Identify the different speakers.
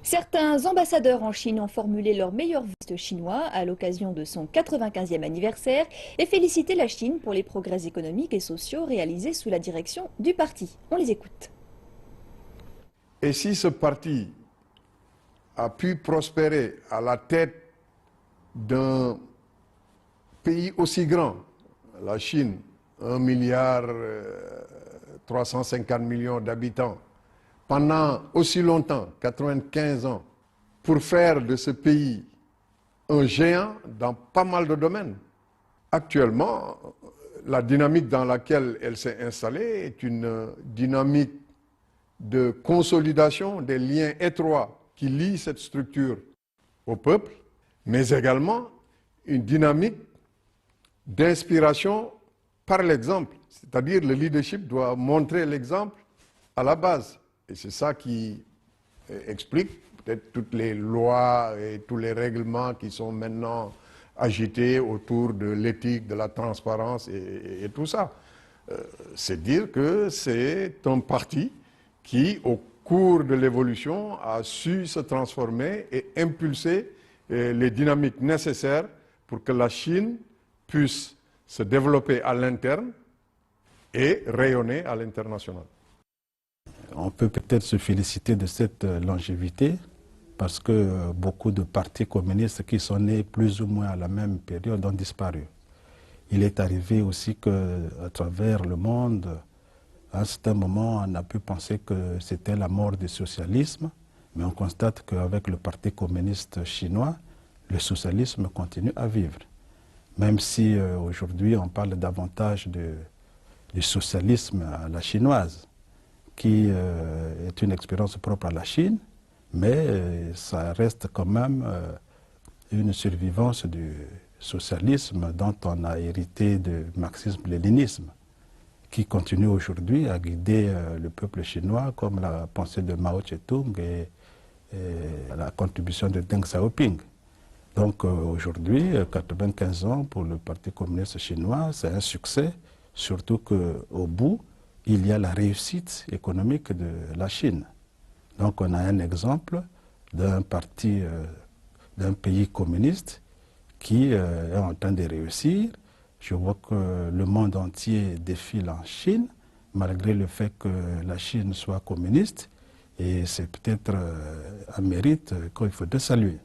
Speaker 1: Certains ambassadeurs en Chine ont formulé leurs meilleurs vœux chinois à l'occasion de son 95e anniversaire et félicité la Chine pour les progrès économiques et sociaux réalisés sous la direction du parti. On les écoute.
Speaker 2: Et si ce parti a pu prospérer à la tête d'un pays aussi grand, la Chine, 1 milliard 350 millions d'habitants, pendant aussi longtemps, 95 ans, pour faire de ce pays un géant dans pas mal de domaines. Actuellement, la dynamique dans laquelle elle s'est installée est une dynamique de consolidation des liens étroits qui lient cette structure au peuple, mais également une dynamique d'inspiration par l'exemple. C'est-à-dire le leadership doit montrer l'exemple à la base. Et c'est ça qui explique peut-être toutes les lois et tous les règlements qui sont maintenant agités autour de l'éthique, de la transparence et tout ça. C'est dire que c'est un parti qui, au cours de l'évolution, a su se transformer et impulser les dynamiques nécessaires pour que la Chine puisse se développer à l'interne et rayonner à l'international.
Speaker 3: On peut peut-être se féliciter de cette longévité parce que beaucoup de partis communistes qui sont nés plus ou moins à la même période ont disparu. Il est arrivé aussi qu'à travers le monde, à un certain moment, on a pu penser que c'était la mort du socialisme, mais on constate qu'avec le Parti communiste chinois, le socialisme continue à vivre. Même si aujourd'hui on parle davantage du socialisme à la chinoise, qui est une expérience propre à la Chine, mais ça reste quand même une survivance du socialisme dont on a hérité du marxisme-léninisme, qui continue aujourd'hui à guider le peuple chinois, comme la pensée de Mao Tse-tung et la contribution de Deng Xiaoping. Donc aujourd'hui, 95 ans pour le Parti communiste chinois, c'est un succès, surtout qu'au bout, il y a la réussite économique de la Chine. Donc on a un exemple d'un parti, d'un pays communiste qui est en train de réussir. Je vois que le monde entier défile en Chine, malgré le fait que la Chine soit communiste, et c'est peut-être un mérite qu'il faut saluer.